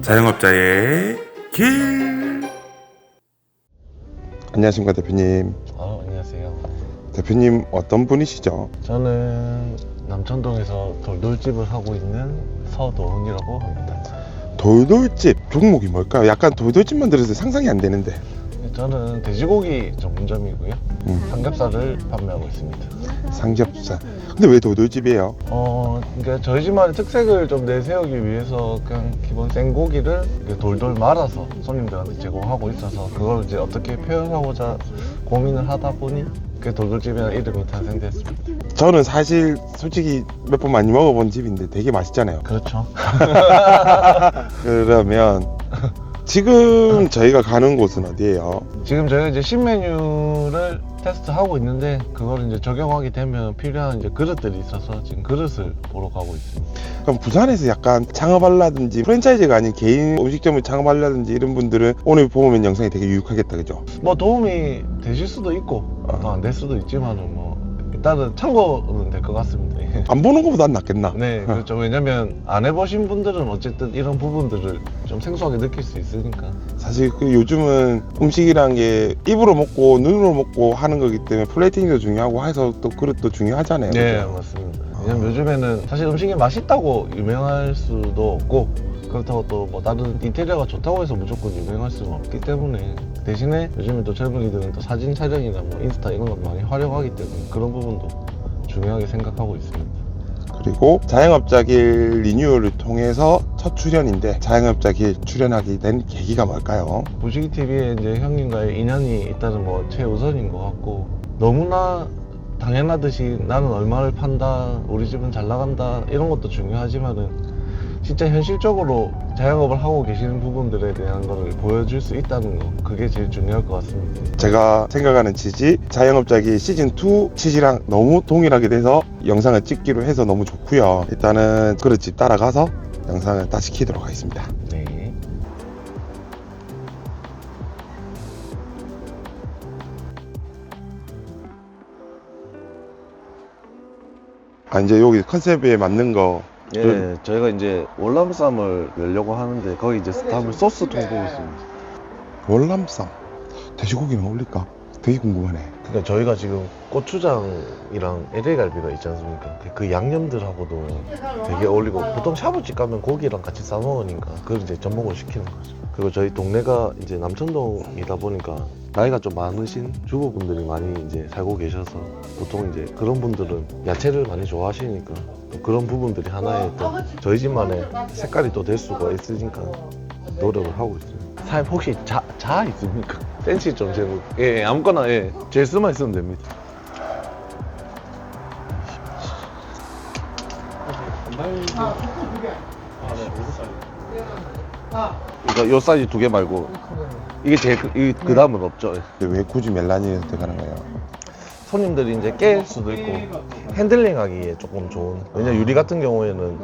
자영업자의 길. 안녕하십니까 대표님. 안녕하세요. 대표님 어떤 분이시죠? 저는 남천동에서 돌돌집을 하고 있는 서도훈이라고 합니다. 돌돌집 종목이 뭘까요? 약간 돌돌집만 들어서 상상이 안 되는데. 저는 돼지고기 전문점이고요. 삼겹살을 판매하고 있습니다. 삼겹살. 근데 왜 돌돌집이에요? 그러니까 저희 집만의 특색을 좀 내세우기 위해서 그냥 기본 생고기를 이렇게 돌돌 말아서 손님들한테 제공하고 있어서 그걸 이제 어떻게 표현하고자 고민을 하다 보니 그 돌돌집이라는 이름이 탄생됐습니다. 저는 사실 솔직히 몇 번 많이 먹어본 집인데 되게 맛있잖아요. 그렇죠. 그러면 지금 저희가 가는 곳은 어디예요? 지금 저희가 이제 신메뉴를 테스트하고 있는데 그걸 이제 적용하게 되면 필요한 이제 그릇들이 있어서 지금 그릇을 보러 가고 있습니다. 그럼 부산에서 약간 창업하려든지 프랜차이즈가 아닌 개인 음식점을 창업하려든지 이런 분들은 오늘 보면 영상이 되게 유익하겠다, 그죠? 뭐 도움이 되실 수도 있고 또 안 될 수도 있지만은 뭐 일단은 참고는 될 것 같습니다. 안 보는 것보다 낫겠나? 네, 그렇죠. 왜냐면 안 해보신 분들은 어쨌든 이런 부분들을 좀 생소하게 느낄 수 있으니까. 사실 그 요즘은 음식이란 게 입으로 먹고 눈으로 먹고 하는 거기 때문에 플레이팅도 중요하고 해서 또 그릇도 중요하잖아요. 네, 그죠? 맞습니다. 왜냐면 요즘에는 사실 음식이 맛있다고 유명할 수도 없고 그렇다고 또 뭐 다른 인테리어가 좋다고 해서 무조건 유명할 수는 없기 때문에 대신에 요즘에 또 젊은이들은 또 사진 촬영이나 뭐 인스타 이런 걸 많이 활용하기 때문에 그런 부분도 중요하게 생각하고 있습니다. 그리고 자영업자길 리뉴얼을 통해서 첫 출연인데 자영업자길 출연하게 된 계기가 뭘까요? 부식이TV에 이제 형님과의 인연이 일단은 뭐 최우선인 것 같고 너무나 당연하듯이 나는 얼마를 판다, 우리 집은 잘 나간다 이런 것도 중요하지만은 진짜 현실적으로 자영업을 하고 계시는 부분들에 대한 거를 보여줄 수 있다는 거 그게 제일 중요할 것 같습니다. 제가 생각하는 취지 자영업자길 시즌2 취지랑 너무 동일하게 돼서 영상을 찍기로 해서 너무 좋고요. 일단은 그릇집 따라가서 영상을 다시 키도록 하겠습니다. 네. 이제 여기 컨셉에 맞는 거 예, 저희가 이제 월남쌈을 내려고 하는데 거기 이제 다음에 소스 통보고 있습니다. 월남쌈 돼지고기는 어울릴까? 되게 궁금하네. 그러니까 저희가 지금 고추장이랑 LA갈비가 있지 않습니까? 그 양념들하고도 되게 어울리고 보통 샤브집 가면 고기랑 같이 싸 먹으니까 그걸 이제 접목을 시키는 거죠. 그리고 저희 동네가 이제 남천동이다 보니까 나이가 좀 많으신 주부분들이 많이 이제 살고 계셔서 보통 이제 그런 분들은 야채를 많이 좋아하시니까 또 그런 부분들이 하나의 또 저희 집만의 색깔이 또 될 수가 있으니까 노력을 하고 있습니다. 사장님 혹시 자 있습니까? 팬시 좀 제고 예 아무거나 예 제스만 있으면 됩니다. 그러니까 요 사이즈 2개 말고 이게 제일 그 다음은 없죠. 근데 왜 굳이 멜라닌을 선택하는 거예요? 손님들이 이제 깰 수도 있고 핸들링하기에 조금 좋은. 왜냐 유리 같은 경우에는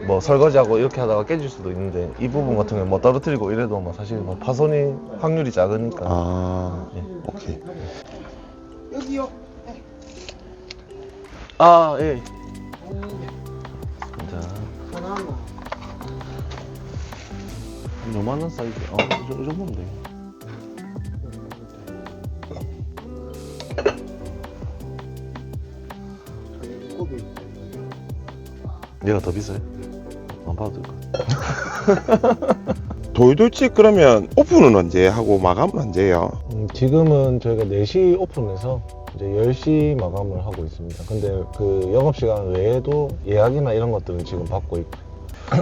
뭐 설거지하고 이렇게 하다가 깨질 수도 있는데 이 부분 같은 경우는 뭐 떨어뜨리고 이래도 뭐 사실 뭐 파손이 확률이 작으니까. 아, 예. 오케이. 여기요. 아 예. 자, 하나만. 요만한 사이즈. 이 정도면 돼. 고기. 얘가 더 비싸요? 안 봐도 될까? 돌돌집 그러면 오픈은 언제 하고 마감은 언제예요? 지금은 저희가 4시 오픈해서 이제 10시 마감을 하고 있습니다. 근데 그 영업시간 외에도 예약이나 이런 것들은 지금 받고 있고.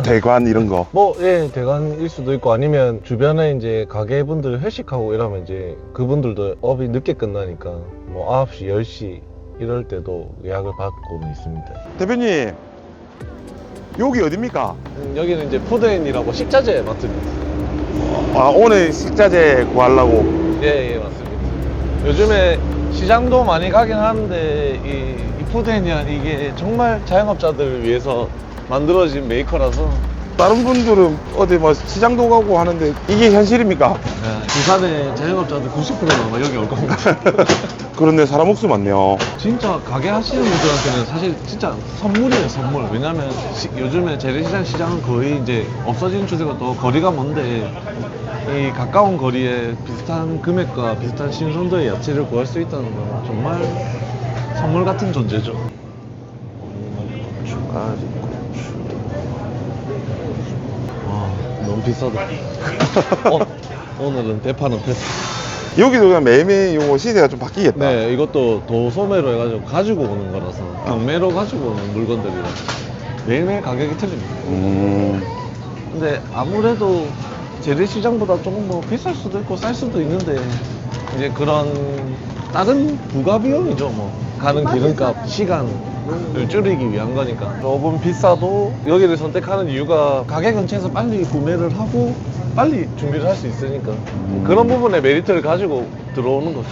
대관 이런 거. 뭐, 예, 대관일 수도 있고 아니면 주변에 이제 가게분들 회식하고 이러면 이제 그분들도 업이 늦게 끝나니까 뭐 9시, 10시 이럴 때도 예약을 받고는 있습니다. 대표님 여기 어딥니까? 여기는 이제 푸드앤이라고 식자재 마트입니다. 아, 오늘 식자재 구하려고. 예, 예, 맞습니다. 요즘에 시장도 많이 가긴 하는데 이 푸드앤이 이게 정말 자영업자들을 위해서 만들어진 메이커라서 다른 분들은 어디 뭐 시장도 가고 하는데 이게 현실입니까? 부산의 자영업자들 90%가 아마 여기 올 겁니다. 그런데 사람 목수 많네요. 진짜 가게 하시는 분들한테는 사실 진짜 선물이에요, 선물. 왜냐면 요즘에 재래시장 시장은 거의 이제 없어지는 추세가 또 거리가 먼데 이 가까운 거리에 비슷한 금액과 비슷한 신선도의 야채를 구할 수 있다는 건 정말 선물 같은 존재죠. 고춧가루, 고추. 와, 너무 비싸다. 오늘은 대파는 패스. 여기도 그냥 매일매일 요 시세가 좀 바뀌겠다. 네, 이것도 도소매로 해가지고 가지고 오는 거라서 경매로 가지고 오는 물건들이라 매일매일 가격이 틀립니다. 근데 아무래도 재래시장보다 조금 뭐 비쌀 수도 있고 쌀 수도 있는데 이제 그런 다른 부가 비용이죠. 뭐 가는 기름값, 시간을 줄이기 위한 거니까 조금 비싸도 여기를 선택하는 이유가 가게 근처에서 빨리 구매를 하고 빨리 준비를 할 수 있으니까 그런 부분에 메리트를 가지고 들어오는 거죠.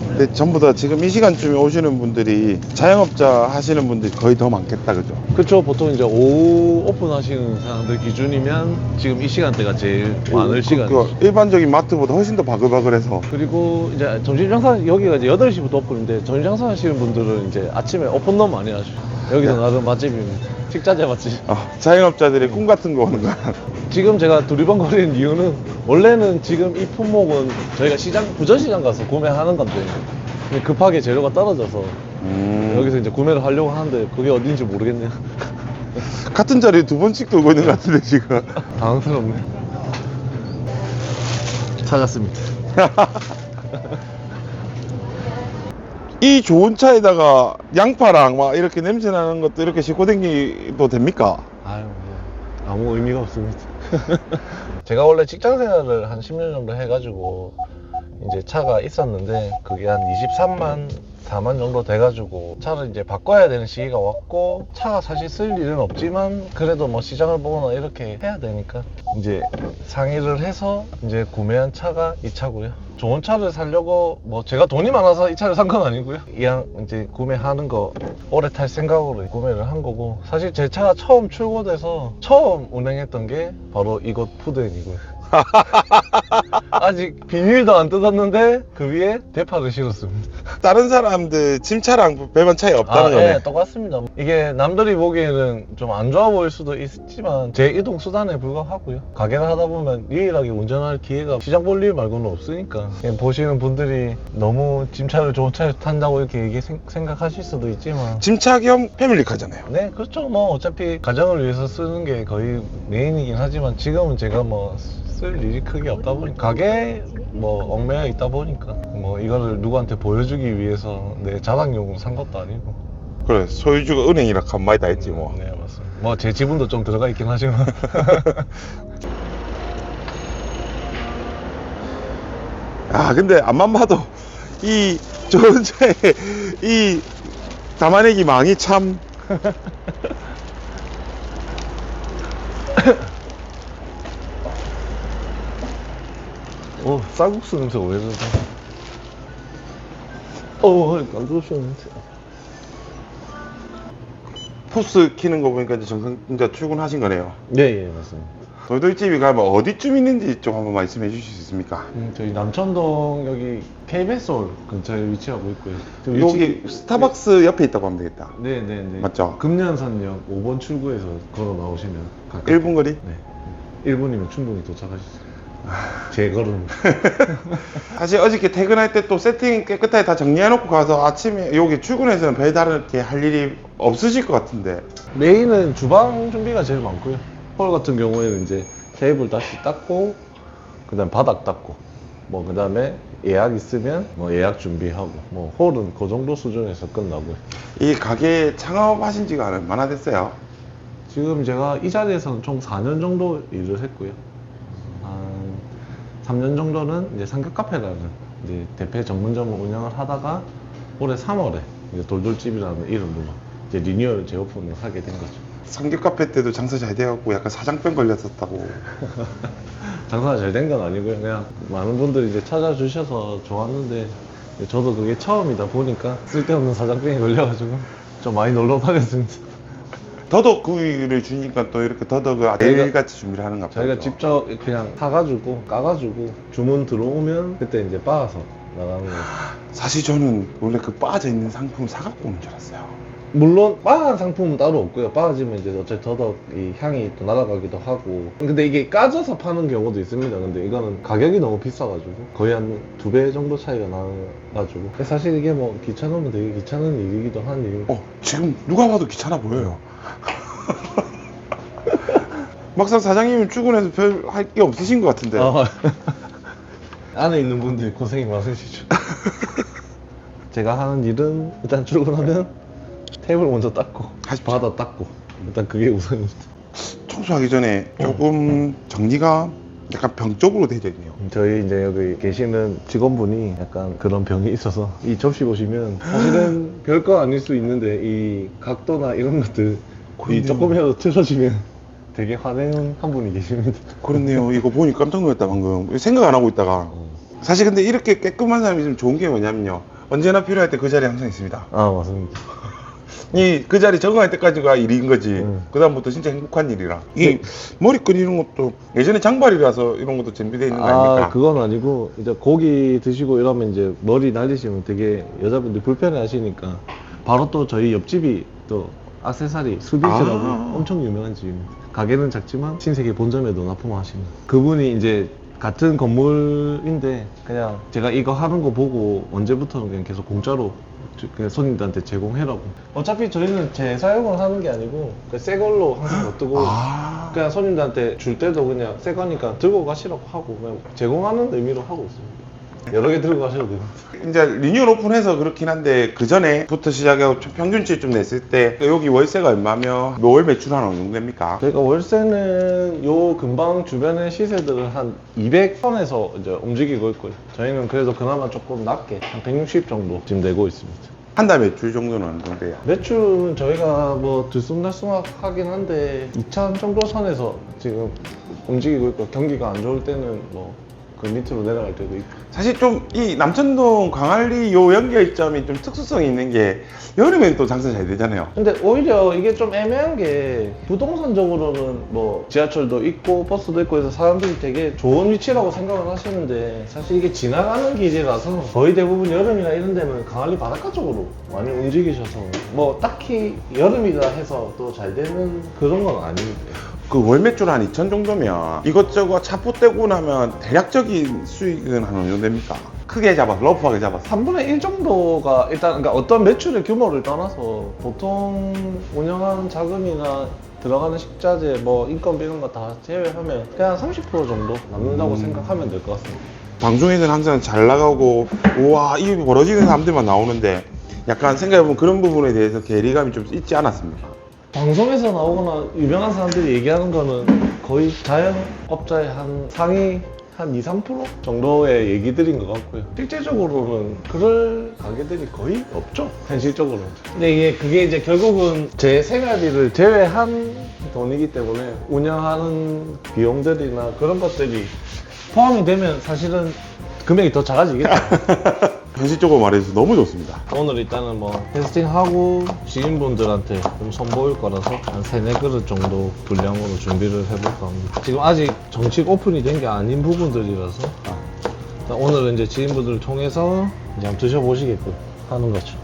근데 전부 다 지금 이 시간쯤에 오시는 분들이 자영업자 하시는 분들이 거의 더 많겠다, 그죠? 그쵸. 보통 이제 오후 오픈하시는 사람들 기준이면 지금 이 시간대가 제일 많을 시간이죠. 일반적인 마트보다 훨씬 더 바글바글해서. 그리고 이제 점심 장사 여기가 이제 8시부터 오픈인데 점심 장사 하시는 분들은 이제 아침에 오픈 너무 많이 하죠. 여기도 나름 맛집입니다. 식자재 맛집. 자영업자들의 꿈 같은 거 오는 거야. 지금 제가 두리번거리는 이유는 원래는 지금 이 품목은 저희가 부전시장 가서 구매하는 건데 근데 급하게 재료가 떨어져서 여기서 이제 구매를 하려고 하는데 그게 어딘지 모르겠네요. 같은 자리에 두 번씩 돌고 있는 것 같은데, 지금. 당황스럽네. 찾았습니다. 이 좋은 차에다가 양파랑 막 이렇게 냄새 나는 것도 이렇게 싣고 다니도 됩니까? 아유, 아무 의미가 없습니다. 제가 원래 직장 생활을 한 10년 정도 해가지고 이제 차가 있었는데 그게 한 23만 4만 정도 돼가지고 차를 이제 바꿔야 되는 시기가 왔고 차가 사실 쓸 일은 없지만 그래도 뭐 시장을 보거나 이렇게 해야 되니까 이제 상의를 해서 이제 구매한 차가 이 차고요. 좋은 차를 사려고 뭐 제가 돈이 많아서 이 차를 산 건 아니고요. 이왕 이제 구매하는 거 오래 탈 생각으로 구매를 한 거고 사실 제 차가 처음 출고돼서 처음 운행했던 게 바로 이곳 푸드앤이고요. 아직 비닐도 안 뜯었는데 그 위에 대파를 실었습니다. 다른 사람들 짐차랑 별반 차이 없다는 거네. 네, 똑같습니다. 이게 남들이 보기에는 좀 안 좋아 보일 수도 있지만 제 이동 수단에 불과하고요. 가게를 하다 보면 유일하게 운전할 기회가 시장 볼 일 말고는 없으니까 그냥 보시는 분들이 너무 짐차를 좋은 차를 탄다고 이렇게 생각하실 수도 있지만 짐차 겸 패밀리카잖아요. 네, 그렇죠. 뭐 어차피 가정을 위해서 쓰는 게 거의 메인이긴 하지만 지금은 제가 뭐 쓸 일이 크게 없다 보니까 가게 뭐 얽매여 있다 보니까 뭐 이거를 누구한테 보여주기 위해서 내 자랑용으로 산 것도 아니고. 그래, 소유주가 은행이라 간마이 다 했지 뭐. 네, 맞습니다. 뭐 제 지분도 좀 들어가 있긴 하지만. 근데 앞만 봐도 이 좋은 차에 이 담아내기 망이 참. 쌀국수 냄새가 왜 그러지? 깜짝이야. 포스 키는 거 보니까 이제 정상자 출근하신 거네요. 네, 예, 맞습니다. 돌돌집이 가면 어디쯤 있는지 좀 한번 말씀해 주실 수 있습니까? 저희 남천동 여기 KBS 홀 근처에 위치하고 있고요. 여기 스타벅스 옆에 있다고 하면 되겠다. 네네네. 맞죠? 금년산역 5번 출구에서 걸어 나오시면 가까이. 1분 거리? 네. 1분이면 충분히 도착하실 수 있어요. 제 걸음. 사실 어저께 퇴근할 때 또 세팅 깨끗하게 다 정리해놓고 가서 아침에 여기 출근해서는 별다르게 할 일이 없으실 것 같은데. 메인은 주방 준비가 제일 많고요. 홀 같은 경우에는 이제 테이블 다시 닦고, 그 다음 바닥 닦고, 뭐 그 다음에 예약 있으면 뭐 예약 준비하고, 뭐 홀은 그 정도 수준에서 끝나고요. 이 가게 창업하신 지가 얼마나 됐어요? 지금 제가 이 자리에서는 총 4년 정도 일을 했고요. 한 3년 정도는 이제 삼겹 카페라는 이제 대패 전문점을 운영을 하다가 올해 3월에 이제 돌돌집이라는 이름으로 이제 리뉴얼 재오픈을 하게 된 거죠. 삼겹 카페 때도 장사 잘 돼갖고 약간 사장병 걸렸었다고. 장사가 잘 된 건 아니고요. 그냥 많은 분들이 이제 찾아주셔서 좋았는데 저도 그게 처음이다 보니까 쓸데없는 사장병에 걸려가지고 좀 많이 놀러 다녔습니다. 더덕구이를 주니까 또 이렇게 더덕을 내일같이 준비를 하는가 봐요. 저희가 직접 그냥 사가지고 까가지고 주문 들어오면 그때 이제 빻아서 나가는 거예요. 사실 저는 원래 그 빠져 있는 상품을 사갖고 오는 줄 알았어요. 물론 빻은 상품은 따로 없고요. 빻아지면 이제 어차피 더덕 이 향이 또 날아가기도 하고. 근데 이게 까져서 파는 경우도 있습니다. 근데 이거는 가격이 너무 비싸가지고 거의 한 2배 정도 차이가 나가지고. 사실 이게 뭐 귀찮으면 되게 귀찮은 일이기도 한 일이고. 지금 누가 봐도 귀찮아 보여요. 막상 사장님은 출근해서 별 할 게 없으신 것 같은데. 안에 있는 분들이 고생이 많으시죠. 제가 하는 일은 일단 출근하면 테이블 먼저 닦고 바닥 닦고 일단 그게 우선입니다. 청소하기 전에 조금 정리가 약간 병적으로 되어 있네요. 저희 이제 여기 계시는 직원분이 약간 그런 병이 있어서 이 접시 보시면 사실은 별거 아닐 수 있는데 이 각도나 이런 것들 이 조금이라도 틀어지면 되게 화내는 한 분이 계십니다. 그렇네요. 이거 보니 깜짝 놀랐다 방금. 생각 안 하고 있다가. 사실 근데 이렇게 깨끗한 사람이 좀 좋은 게 뭐냐면요, 언제나 필요할 때 그 자리에 항상 있습니다. 아 맞습니다. 그 자리 적응할 때까지가 일인 거지. 그 다음부터 진짜 행복한 일이라. 이 머리끈 이런 것도 예전에 장발이라서 이런 것도 준비되어 있는 거 아닙니까? 그건 아니고 이제 고기 드시고 이러면 이제 머리 날리시면 되게 여자분들 불편해 하시니까 바로 또 저희 옆집이 또 액세서리 스비스라고 엄청 유명한 집입니다. 가게는 작지만 신세계 본점에도 납품하시는 그분이 이제 같은 건물인데 그냥 제가 이거 하는 거 보고 언제부터는 그냥 계속 공짜로 그냥 손님들한테 제공해라고. 어차피 저희는 재사용을 하는 게 아니고 새 걸로 항상 놔두고 그냥 손님들한테 줄 때도 그냥 새 거니까 들고 가시라고 하고 그냥 제공하는 의미로 하고 있습니다. 여러 개 들고 가셔도 됩니다. 이제 리뉴얼 오픈해서 그렇긴 한데 그 전에부터 시작하고 평균치 좀 냈을 때 여기 월세가 얼마며 월 매출 한 어느 정도 됩니까? 저희가 월세는 요 근방 주변의 시세들은 한 200선에서 이제 움직이고 있고요. 저희는 그래도 그나마 조금 낮게 한 160 정도 지금 내고 있습니다. 한 달 매출 정도는 어느 정도예요? 매출은 저희가 뭐 들쑥날쑥 하긴 한데 2천 정도 선에서 지금 움직이고 있고 경기가 안 좋을 때는 뭐 그 밑으로 내려갈 때도 있고. 사실 좀 이 남천동 광안리 요 연결점이 좀 특수성이 있는 게 여름엔 또 장사 잘 되잖아요. 근데 오히려 이게 좀 애매한 게 부동산적으로는 뭐 지하철도 있고 버스도 있고 해서 사람들이 되게 좋은 위치라고 생각을 하시는데 사실 이게 지나가는 길이라서 거의 대부분 여름이나 이런 데는 강안리 바닷가 쪽으로 많이 움직이셔서 뭐 딱히 여름이다 해서 또 잘 되는 그런 건 아닙니다. 그 월 매출 한 2천 정도면 이것저것 차포 떼고 나면 대략적인 수익은 한 어느 정도 됩니까? 크게 잡아서, 러프하게 잡아서. 3분의 1 정도가 일단 그러니까 어떤 매출의 규모를 떠나서 보통 운영하는 자금이나 들어가는 식자재, 뭐 인건비 이런 거 다 제외하면 그냥 30% 정도 남는다고 생각하면 될 것 같습니다. 방송에서는 항상 잘 나가고 우와 이 벌어지는 사람들만 나오는데 약간 생각해보면 그런 부분에 대해서 괴리감이 좀 있지 않았습니까? 방송에서 나오거나 유명한 사람들이 얘기하는 거는 거의 자영업자의 한 상위 한 2-3% 정도의 얘기들인 것 같고요. 실제적으로는 그럴 가게들이 거의 없죠, 현실적으로는. 근데 그게 이제 결국은 제 생활비를 제외한 돈이기 때문에 운영하는 비용들이나 그런 것들이 포함이 되면 사실은 금액이 더 작아지겠죠. 현실적으로 말해서 너무 좋습니다. 오늘 일단은 뭐 테스팅하고 지인분들한테 좀 선보일 거라서 한 3-4그릇 정도 분량으로 준비를 해볼까 합니다. 지금 아직 정식 오픈이 된 게 아닌 부분들이라서 오늘은 이제 지인분들을 통해서 이제 한번 드셔보시게끔 하는 거죠.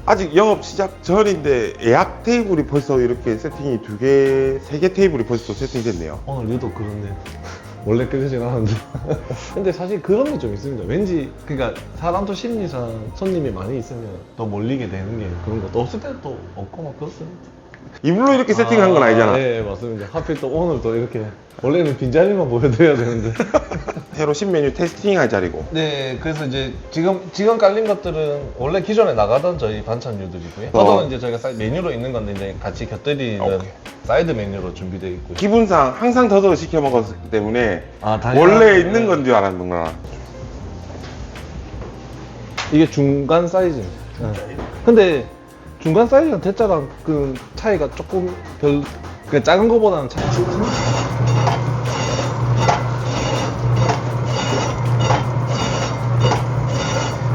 아직 영업 시작 전인데 예약 테이블이 벌써 이렇게 세팅이 2개, 3개 테이블이 벌써 세팅됐네요. 오늘 유독 그렇네요. 원래 그러진 않았는데. 근데 사실 그런 게 좀 있습니다. 왠지 그러니까 사람도 심리상 손님이 많이 있으면 더 몰리게 되는 게 그런 것도 없을 때도 또 없고 막 그렇습니다. 이불로 이렇게 세팅한 건 아니잖아. 네 맞습니다. 하필 또 오늘 또 이렇게 원래는 빈자리만 보여드려야 되는데 새로 신메뉴 테스팅할 자리고. 네, 그래서 이제 지금 깔린 것들은 원래 기존에 나가던 저희 반찬류들이고요. 저도 이제 저희가 메뉴로 있는 건데 이제 같이 곁들이는 오케이. 사이드 메뉴로 준비되어 있고요. 기분상 항상 더더 시켜 먹었기 때문에 당연하죠. 원래 있는 건 줄 알았는구나. 이게 중간 사이즈. 근데 중간 사이즈랑 대짜랑 그 차이가 조금 그 작은 거보다는 차이.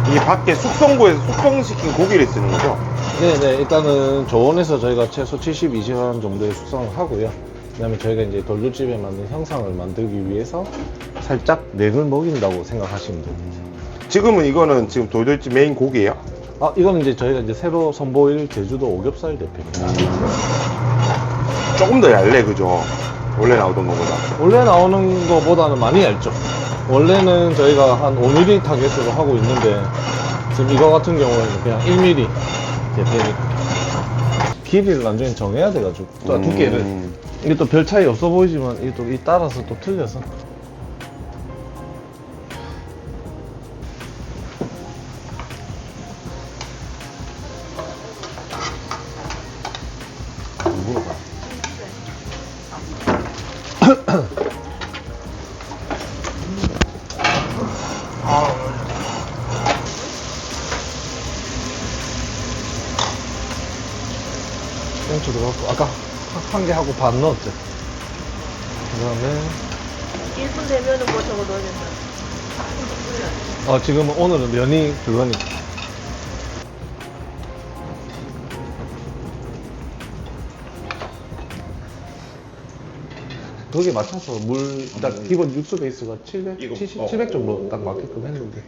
이게 밖에 숙성고에서 숙성시킨 고기를 쓰는 거죠? 네네, 일단은 저온에서 저희가 최소 72시간 정도의 숙성을 하고요. 그 다음에 저희가 이제 돌돌집에 맞는 형상을 만들기 위해서 살짝 냉을 먹인다고 생각하시면 됩니다. 지금은 이거는 지금 돌돌집 메인 고기예요? 이거는 이제 저희가 이제 새로 선보일 제주도 오겹살 대표입니다. 조금 더 얇네, 그죠? 원래 나오던 거보다. 원래 나오는 거보다는 많이 얇죠. 원래는 저희가 한 5mm 타겟으로 하고 있는데 지금 이거 같은 경우에는 그냥 1mm 대표니까 길이를 나중에 정해야 돼가지고 또 두께를 이게 또 별 차이 없어 보이지만 이게 또 이 따라서 또 틀려서. 땡초 들어갔고 아까 한 개 하고 반 넣었죠. 그 다음에 1분 되면은 뭐 저거 넣어야 된다. 지금은 오늘은 면이 그거니까. 거기에 맞춰서 물 딱 기본 육수 베이스가 700 정도 딱 맞게끔 했는데.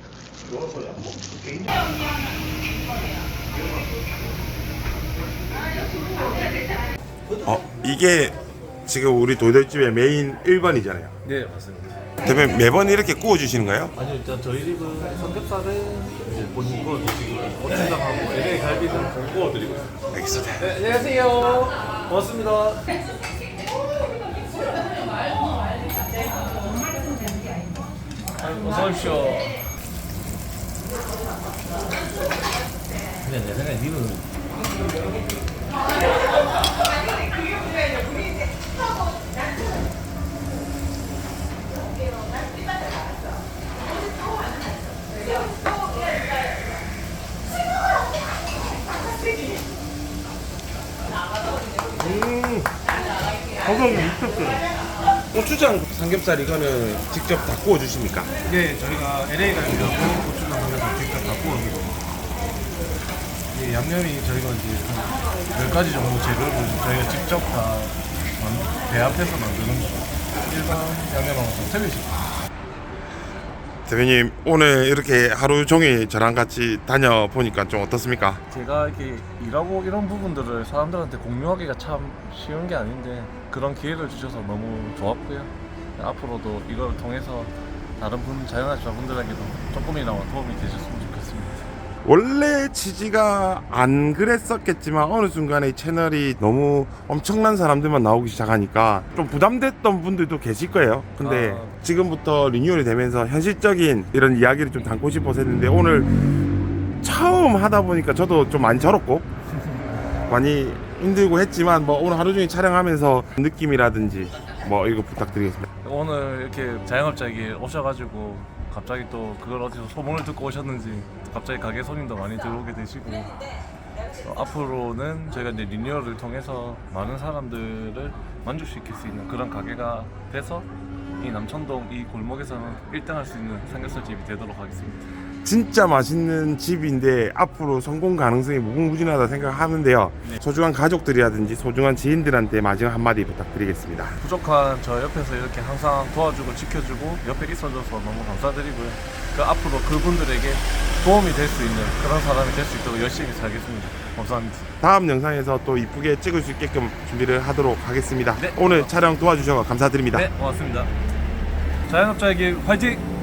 이게 지금 우리 돌돌집의 메인 1번이잖아요. 네, 맞습니다. 대표님 매번 이렇게 구워주시는 거예요? 아니요, 일단 저희 집은 삼겹살은 이제 본인 구워 드시고 고추장하고 LA 갈비는 구워 드리고 있습니다. 알겠습니다. 네, 안녕하세요. 고맙습니다. 어서 오십시오. 근데 내 생각에 니는 소금이 미쳤어요. 고추장 삼겹살 이거는 직접 다 구워주십니까? 네, 저희가 LA 갈비하고 고추장 삼겹살 직접 다 구워드리고 이 양념이 저희가 이제 한 10가지 정도 재료를 저희가 직접 다 배합해서 만드는 거라 일반 양념하고 좀 틀리시죠. 대표님 오늘 이렇게 하루 종일 저랑 같이 다녀보니까 좀 어떻습니까? 제가 이렇게 일하고 이런 부분들을 사람들한테 공유하기가 참 쉬운 게 아닌데 그런 기회를 주셔서 너무 좋았고요. 앞으로도 이걸 통해서 다른 자영업자분들에게도 조금이나마 도움이 되셨으면 좋겠습니다. 원래 취지가 안 그랬었겠지만 어느 순간에 이 채널이 너무 엄청난 사람들만 나오기 시작하니까 좀 부담됐던 분들도 계실 거예요. 근데 지금부터 리뉴얼이 되면서 현실적인 이런 이야기를 좀 담고 싶어서 했는데 오늘 처음 하다 보니까 저도 좀 많이 절었고 많이 힘들고 했지만 뭐 오늘 하루 종일 촬영하면서 느낌이라든지 뭐 이거 부탁드리겠습니다. 오늘 이렇게 자영업자에게 오셔가지고 갑자기 또 그걸 어디서 소문을 듣고 오셨는지 갑자기 가게 손님도 많이 들어오게 되시고 앞으로는 저희가 이제 리뉴얼을 통해서 많은 사람들을 만족시킬 수 있는 그런 가게가 돼서 이 남천동 이 골목에서는 1등 할 수 있는 삼겹살 집이 되도록 하겠습니다. 진짜 맛있는 집인데 앞으로 성공 가능성이 무궁무진하다 생각하는데요. 네. 소중한 가족들이라든지 소중한 지인들한테 마지막 한마디 부탁드리겠습니다. 부족한 저 옆에서 이렇게 항상 도와주고 지켜주고 옆에 있어줘서 너무 감사드리고요. 앞으로 그분들에게 도움이 될 수 있는 그런 사람이 될 수 있도록 열심히 살겠습니다. 감사합니다. 다음 영상에서 또 이쁘게 찍을 수 있게끔 준비를 하도록 하겠습니다. 네. 오늘 촬영 도와주셔서 감사드립니다. 네, 고맙습니다. 자영업자에게 화이팅!